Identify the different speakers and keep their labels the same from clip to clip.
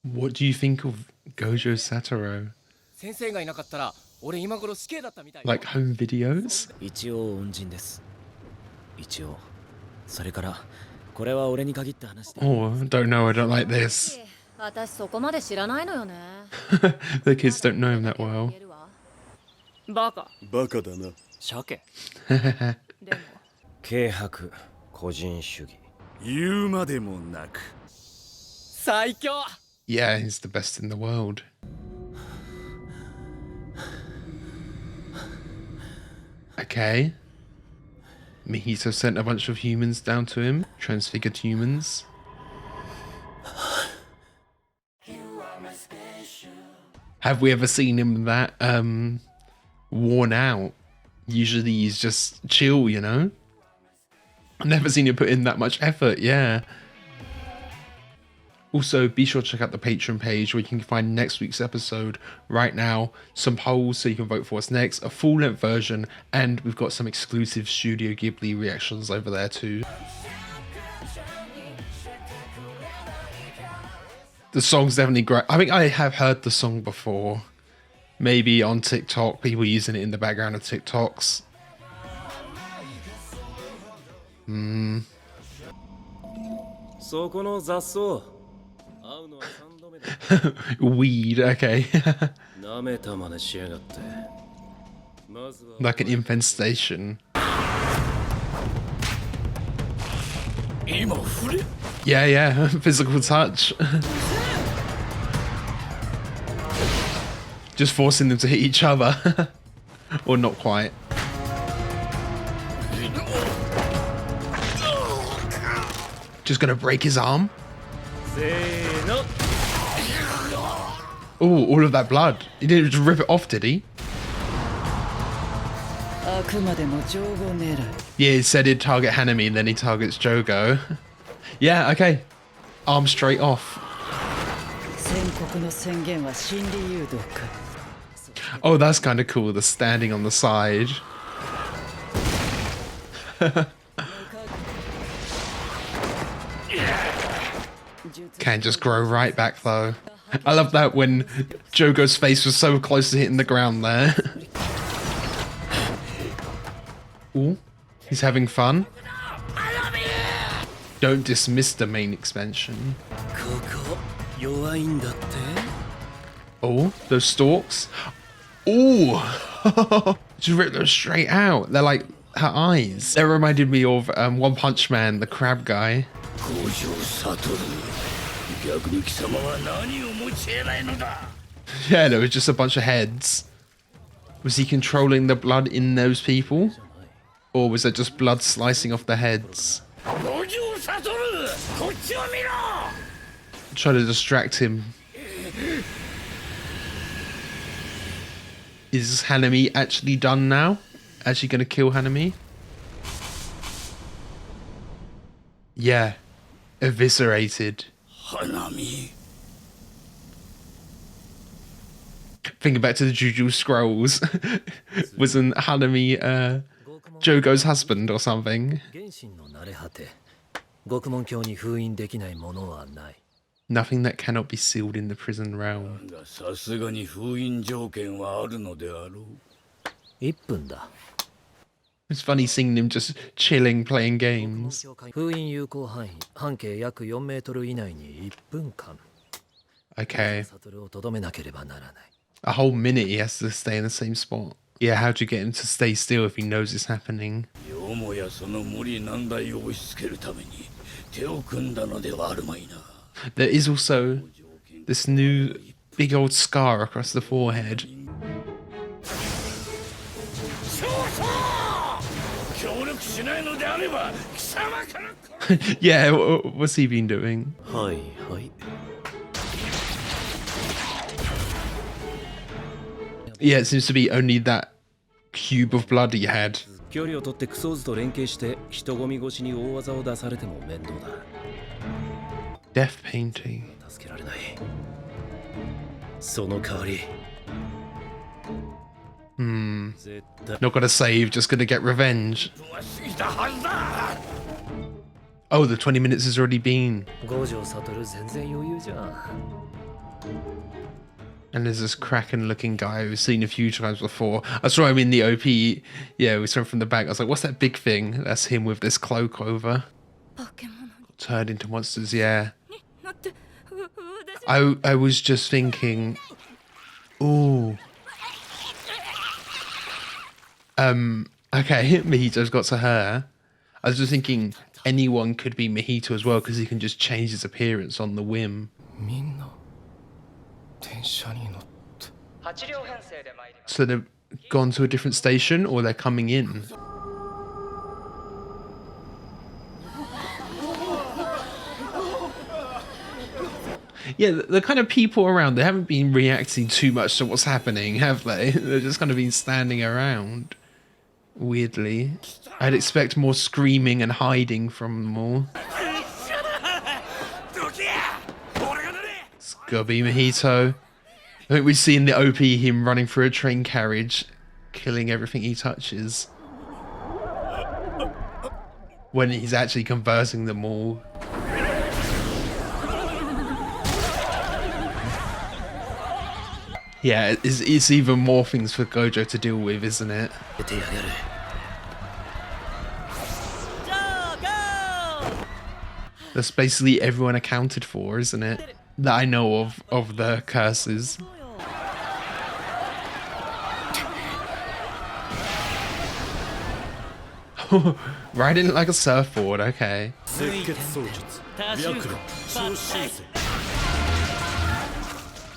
Speaker 1: What do you think of Gojo Satoru? Like home videos? Oh, I don't know, I don't like this. The kids don't know him that well.
Speaker 2: バカだな。鮭。軽薄、個人主義。言うまでもなく。最強。
Speaker 1: Yeah, he's the best in the world. Okay. Mihito sent a bunch of humans down to him, transfigured humans. Have we ever seen him that worn out? Usually he's just chill, you know? I've never seen him put in that much effort, yeah. Also, be sure to check out the Patreon page where you can find next week's episode right now, some polls so you can vote for what's next, a full-length version, and we've got some exclusive Studio Ghibli reactions over there too. The song's definitely great. I think I have heard the song before. Maybe on TikTok, people using it in the background of TikToks. Weed, okay. Like an infestation. Yeah, physical touch. Just forcing them to hit each other. Or not quite. Just gonna break his arm. Oh, all of that blood. He didn't just rip it off, did he? Yeah, he said he'd target Hanami and then he targets Jogo. Yeah, okay. Arm straight off. Oh, that's kind of cool, the standing on the side. Can just grow right back though. I love that when Jogo's face was so close to hitting the ground there. Ooh, he's having fun. Don't dismiss the main expansion. Oh, those stalks. Oh, just rip them straight out. They're like her eyes. That reminded me of One Punch Man, the crab guy. Yeah, there was just a bunch of heads. Was he controlling the blood in those people? Or was it just blood slicing off the heads? Try to distract him. Is Hanami actually done now? Actually gonna kill Hanami? Yeah. Eviscerated. Hanami. Thinking back to the Jujutsu Scrolls. Wasn't Hanami Jogo's husband or something? Nothing that cannot be sealed in the prison realm. It's funny seeing him just chilling, playing games. Okay. A whole minute he has to stay in the same spot. Yeah, how do you get him to stay still if he knows it's happening? There is also this new big old scar across the forehead. Yeah, what's he been doing? Yeah, it seems to be only that cube of blood he had. Death painting. Not gonna save, just gonna get revenge. Oh, the 20 minutes has already been. And there's this Kraken looking guy we've seen a few times before. I saw him in the OP. Yeah, we saw him from the back. I was like, what's that big thing? That's him with this cloak over. Turned into monsters, yeah. I was just thinking, ooh. Okay, Mojito's got to her. I was just thinking anyone could be Mojito as well because he can just change his appearance on the whim. So they've gone to a different station or they're coming in? Yeah, the kind of people around, they haven't been reacting too much to what's happening, have they? They're just kind of been standing around. Weirdly. I'd expect more screaming and hiding from them all. It's gotta be Mojito. I think we see in the OP him running through a train carriage, killing everything he touches. When he's actually conversing them all. Yeah, it's even more things for Gojo to deal with, isn't it? That's basically everyone accounted for, isn't it? That I know of the curses. Riding it like a surfboard, okay.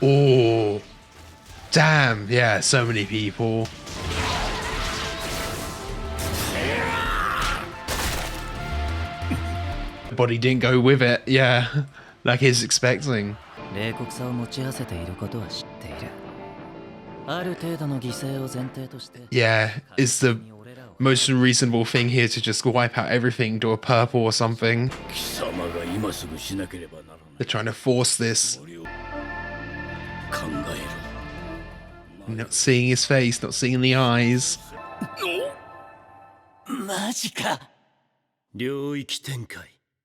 Speaker 1: Oh, damn, yeah, so many people. The body didn't go with it, yeah, like he's expecting. Yeah, it's the most reasonable thing here to just wipe out everything, do a purple or something. They're trying to force this. Not seeing his face, not seeing the eyes.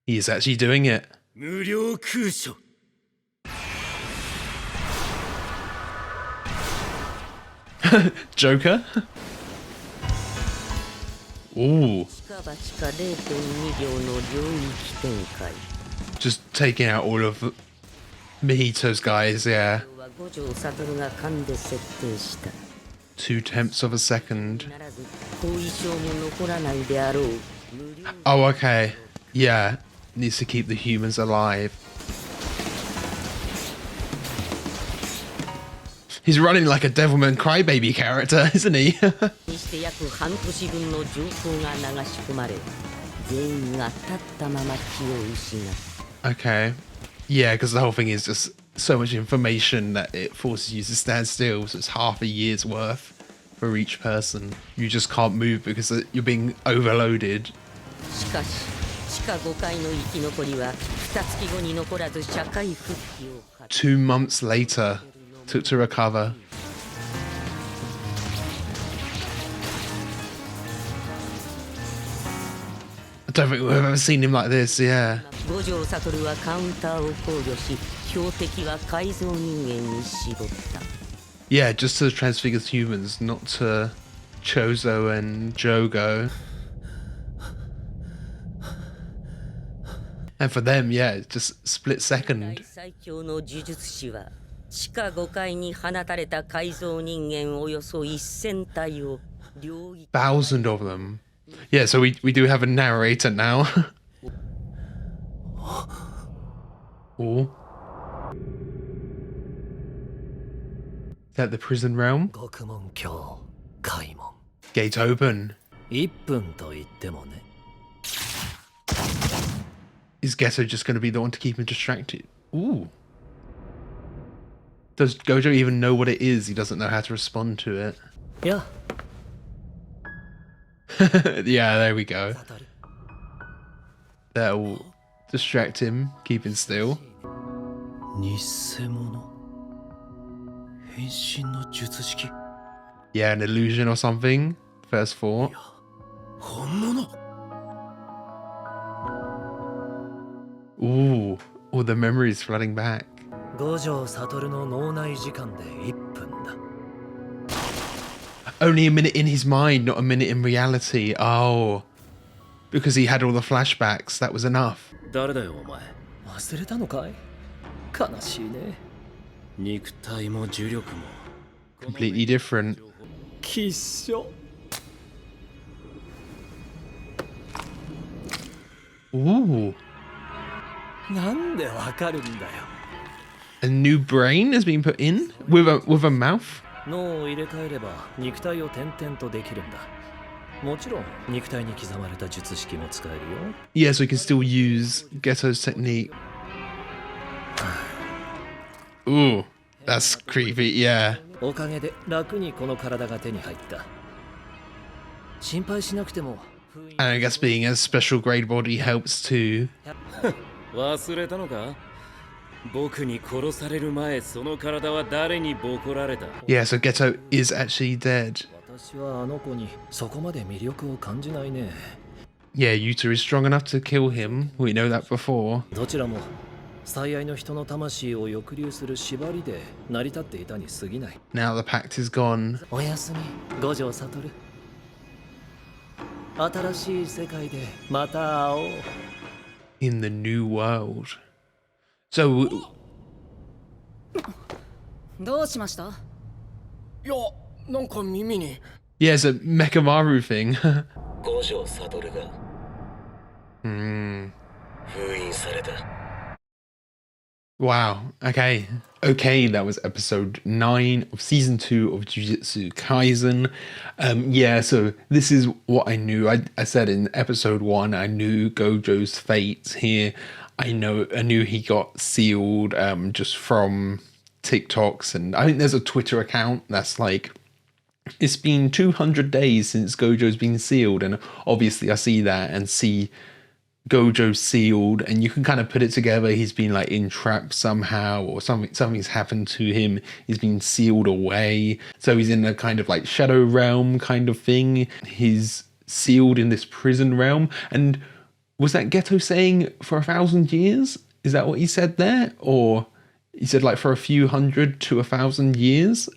Speaker 1: He is actually doing it. Joker? Ooh. Just taking out all of Mojito's guys, yeah. 2/10 of a second. Oh, okay. Yeah. Needs to keep the humans alive. He's running like a Devilman Crybaby character, isn't he? Okay. Yeah, because the whole thing is just so much information that it forces you to stand still, so it's half a year's worth for each person. You just can't move because you're being overloaded. 2 months later, took to recover. I don't think we've ever seen him like this, yeah.
Speaker 3: Gojo Satoru はカウンターを考慮し、標的は改造人間に絞った。
Speaker 1: Yeah, just to transfigure humans, not to Chozo and Jogo. And for them, yeah, it's just split second.
Speaker 3: 最強の呪術師は地下5階に放たれた改造人間およそ1000体を領域
Speaker 1: 1,000 of them. Yeah, so we do have a narrator now. Oh. Is that the prison realm?
Speaker 2: 獄門橋開門
Speaker 1: Gate open.
Speaker 2: 1分と言ってもね
Speaker 1: Is Geto just going to be the one to keep him distracted? Ooh. Does Gojo even know what it is? He doesn't know how to respond to it.
Speaker 2: Yeah.
Speaker 1: Yeah, there we go. That'll distract him, keeping still.
Speaker 2: 偽物変身の術式
Speaker 1: Yeah, an illusion or something. First thought.
Speaker 2: 本物
Speaker 1: Ooh, all the memories flooding back.
Speaker 2: 五条悟の脳内時間で1分だ。
Speaker 1: Only a minute in his mind, not a minute in reality. Oh, because he had all the flashbacks, that was enough.
Speaker 2: 誰だよお前。忘れたのかい。悲しいね。肉体も重力も
Speaker 1: Completely different.
Speaker 2: きっしょ。
Speaker 1: Ooh,
Speaker 2: なんでわかるんだよ。
Speaker 1: a new brain has been put in with a mouth.
Speaker 2: 脳を入れ替えれば肉体を転々とできるんだ。もちろん肉体に刻まれた術式も使えるよ。
Speaker 1: Yeah, so he can still use Geto's technique. Ooh, that's creepy, yeah.
Speaker 2: おかげで楽にこの体が手に入った。心配しなくても。
Speaker 1: And I guess being a special grade body helps too.
Speaker 2: 忘れたのか。僕に殺される前、その体は誰にボコられた。
Speaker 1: Yeah, so Geto is actually dead.
Speaker 2: 私はあの子にそこまで魅力を感じないね。
Speaker 1: Yeah, Yuta is strong enough to kill him. We know that before.
Speaker 2: どちらも最愛の人の魂を抑留する縛りで成り立っていたに過ぎない。
Speaker 1: Now the pact is gone.
Speaker 2: おやすみ、五条悟。新しい世界でまた会おう。
Speaker 1: In the new world. So,
Speaker 4: どうしました？
Speaker 2: いや、なんか耳に。
Speaker 1: yeah, it's a Mechamaru thing.
Speaker 2: 五条悟が
Speaker 1: Hmm.
Speaker 2: 封印された。
Speaker 1: Wow. Okay. Okay, that was episode 9 of season 2 of Jujutsu Kaisen. Yeah, so this is what I knew. I said in episode 1, I knew Gojo's fate here. I knew he got sealed just from TikToks, and I think there's a Twitter account that's like, it's been 200 days since Gojo's been sealed, and obviously I see that and see Gojo sealed, and you can kind of put it together. He's been like entrapped somehow, or something's happened to him. He's been sealed away, so he's in a kind of like shadow realm kind of thing. He's sealed in this prison realm. And was that Geto saying for 1,000 years? Is that what he said there? Or he said like for a few hundred to 1,000 years?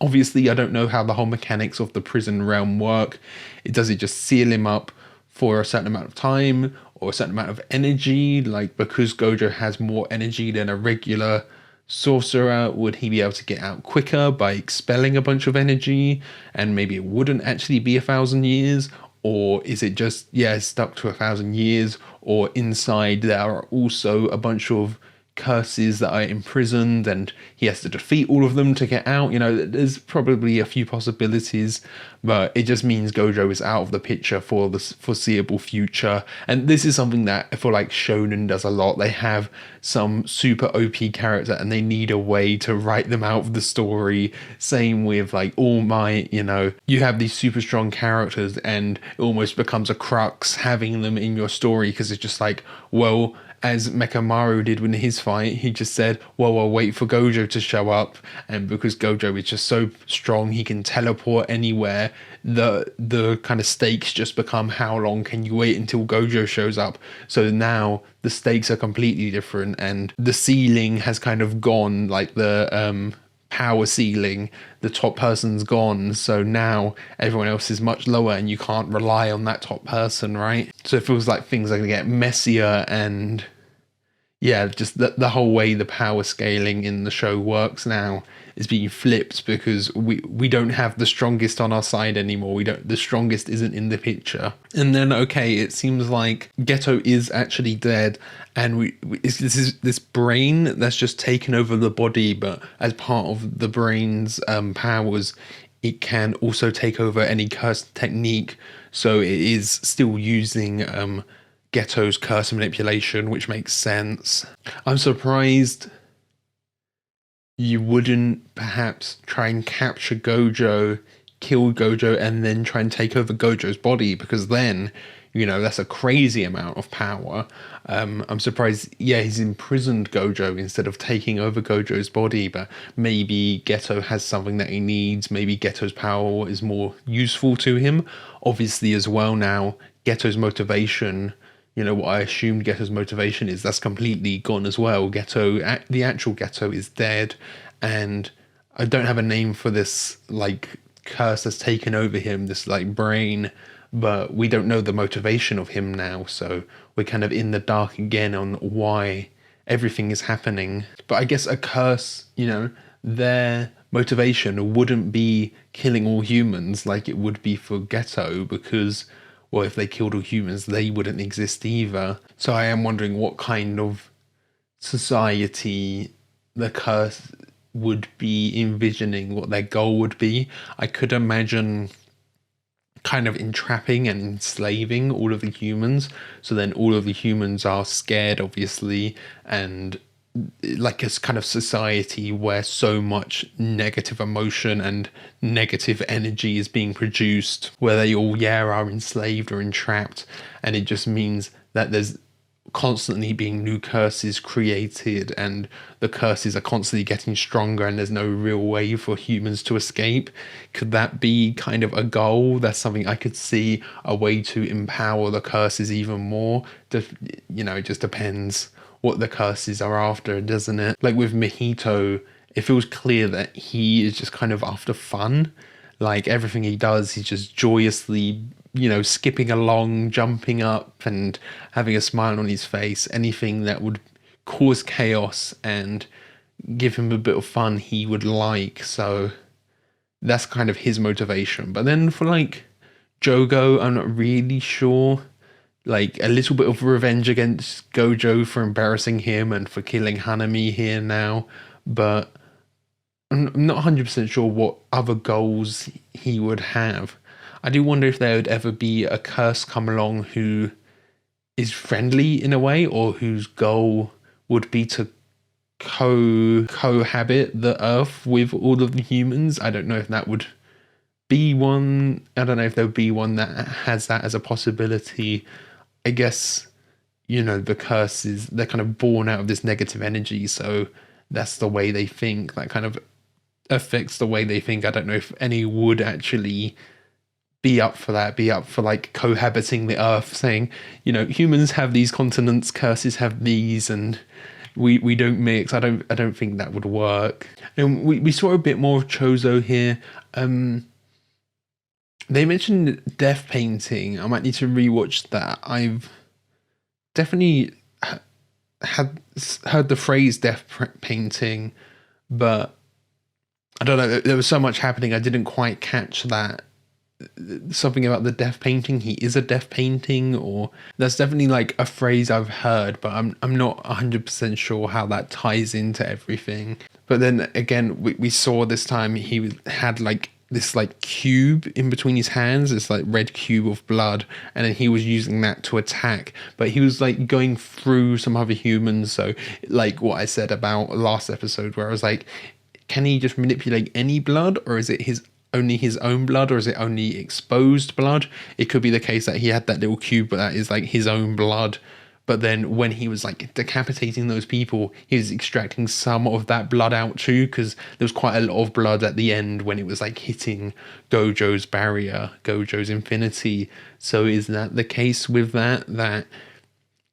Speaker 1: Obviously I don't know how the whole mechanics of the prison realm work. Does it just seal him up for a certain amount of time or a certain amount of energy? Like, because Gojo has more energy than a regular sorcerer, would he be able to get out quicker by expelling a bunch of energy, and maybe it wouldn't actually be 1,000 years? Or is it just, yeah, stuck to 1,000 years? Or inside there are also a bunch of curses that are imprisoned and he has to defeat all of them to get out? You know, there's probably a few possibilities, but it just means Gojo is out of the picture for the foreseeable future. And this is something that I feel like Shonen does a lot. They have some super OP character and they need a way to write them out of the story. Same with like All Might, you know, you have these super strong characters and it almost becomes a crux having them in your story, because it's just like, well, as Mechamaru did in his fight, he just said, well, I'll wait for Gojo to show up. And because Gojo is just so strong, he can teleport anywhere, the kind of stakes just become, how long can you wait until Gojo shows up? So now the stakes are completely different, and the ceiling has kind of gone, like the power ceiling, the top person's gone, so now everyone else is much lower and you can't rely on that top person, right? So it feels like things are going to get messier, and yeah, just the whole way the power scaling in the show works now is being flipped, because we don't have the strongest on our side anymore. The strongest isn't in the picture. And then, okay, it seems like Geto is actually dead, and this brain that's just taken over the body, but as part of the brain's powers, it can also take over any curse technique. So it is still using Geto's curse manipulation, which makes sense. I'm surprised you wouldn't perhaps try and capture Gojo, kill Gojo, and then try and take over Gojo's body, because then, you know, that's a crazy amount of power. I'm surprised, yeah, he's imprisoned Gojo instead of taking over Gojo's body, but maybe Geto has something that he needs. Maybe Geto's power is more useful to him. Obviously, as well now, Geto's motivation, what I assumed Geto's motivation is, that's completely gone as well. The actual Geto is dead, and I don't have a name for this like curse that's taken over him, this like brain, but we don't know the motivation of him now, so we're kind of in the dark again on why everything is happening. But I guess a curse, their motivation wouldn't be killing all humans like it would be for Geto, because, well, if they killed all humans, they wouldn't exist either. So I am wondering what kind of society the curse would be envisioning, what their goal would be. I could imagine kind of entrapping and enslaving all of the humans, so then all of the humans are scared, obviously, and like a kind of society where so much negative emotion and negative energy is being produced, where they all are enslaved or entrapped, and it just means that there's constantly being new curses created, and the curses are constantly getting stronger, and there's no real way for humans to escape. Could that be kind of a goal? That's something I could see, a way to empower the curses even more. It just depends what the curses are after, doesn't it? Like with Mojito, it feels clear that he is just kind of after fun. Like everything he does, he's just joyously, skipping along, jumping up and having a smile on his face. Anything that would cause chaos and give him a bit of fun, he would like. So that's kind of his motivation. But then for like Jogo, I'm not really sure. Like a little bit of revenge against Gojo for embarrassing him and for killing Hanami here now, but I'm not 100% sure what other goals he would have. I do wonder if there would ever be a curse come along who is friendly in a way, or whose goal would be to cohabit the Earth with all of the humans. I don't know if that would be one. I don't know if there would be one that has that as a possibility. I guess, the curses, they're kind of born out of this negative energy, so that's the way they think. That kind of affects the way they think. I don't know if any would actually be up for that, be up for like cohabiting the Earth, saying, humans have these continents, curses have these, and we don't mix. I don't think that would work. And we saw a bit more of Chozo here. They mentioned death painting. I might need to rewatch that. I've definitely had heard the phrase death painting, but I don't know. There was so much happening, I didn't quite catch that. Something about the death painting. He is a death painting, or that's definitely like a phrase I've heard, but I'm not 100% sure how that ties into everything. But then again, we saw this time he had like this like cube in between his hands, this like red cube of blood, and then he was using that to attack, but he was like going through some other humans. So like what I said about last episode, where I was like, can he just manipulate any blood, or is it only his own blood, or is it only exposed blood? It could be the case that he had that little cube, but that is like his own blood. But then when he was like decapitating those people, he was extracting some of that blood out too, because there was quite a lot of blood at the end when it was like hitting Gojo's barrier, Gojo's infinity. So is that the case with that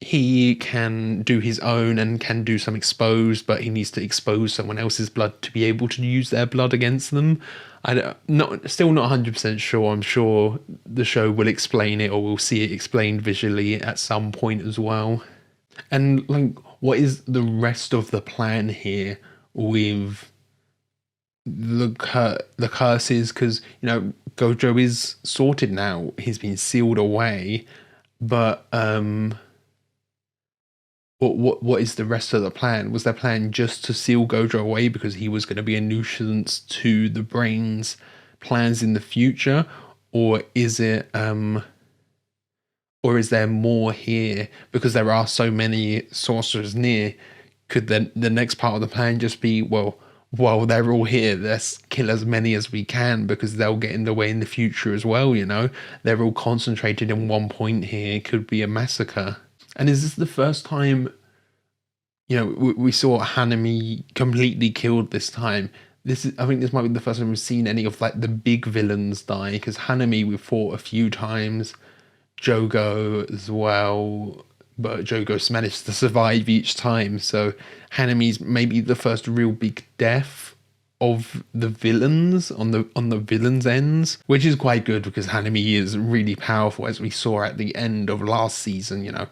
Speaker 1: he can do his own and can do some exposed, but he needs to expose someone else's blood to be able to use their blood against them? Still not 100% sure. I'm sure the show will explain it, or we'll see it explained visually at some point as well. And like, what is the rest of the plan here with the curses? Because Gojo is sorted now. He's been sealed away, but what is the rest of the plan? Was their plan just to seal Gojo away because he was going to be a nuisance to the brain's plans in the future? Or is it or is there more here? Because there are so many sorcerers near, could the next part of the plan just be, well, while they're all here, let's kill as many as we can, because they'll get in the way in the future as well, They're all concentrated in one point here. It could be a massacre. And is this the first time, we saw Hanami completely killed this time? I think this might be the first time we've seen any of like the big villains die, because Hanami we've fought a few times, Jogo as well, but Jogos managed to survive each time. So Hanami's maybe the first real big death of the villains on the villains' ends, which is quite good because Hanami is really powerful, as we saw at the end of last season. You know,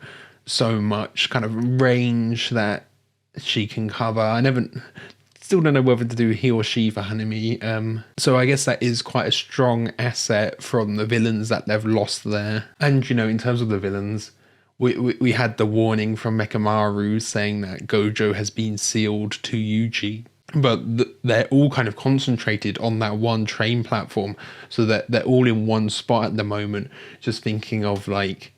Speaker 1: so much kind of range that she can cover. Still don't know whether to do he or she for Hanami. So I guess that is quite a strong asset from the villains that they've lost there. And you know, in terms of the villains, we had the warning from Mekamaru saying that Gojo has been sealed to Yuji. But they're all kind of concentrated on that one train platform, so that they're all in one spot at the moment, just thinking of like,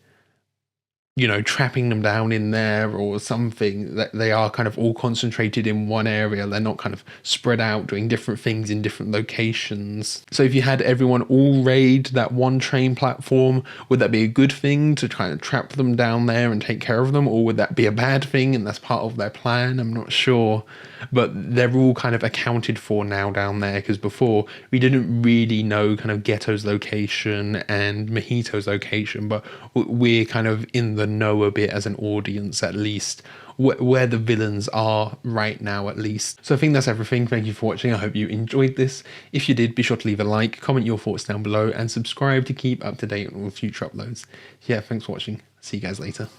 Speaker 1: you know, trapping them down in there or something. That they are kind of all concentrated in one area. They're not kind of spread out doing different things in different locations. So if you had everyone all raid that one train platform, would that be a good thing to try and trap them down there and take care of them? Or would that be a bad thing and that's part of their plan? I'm not sure. But they're all kind of accounted for now down there, because before we didn't really know kind of Geto's location and Mahito's location, but we're kind of in the know a bit as an audience, at least where the villains are right now, at least. So I think that's everything. Thank you for watching. I hope you enjoyed this. If you did, be sure to leave a like, comment your thoughts down below, and subscribe to keep up to date on all future uploads. Yeah, thanks for watching. See you guys later.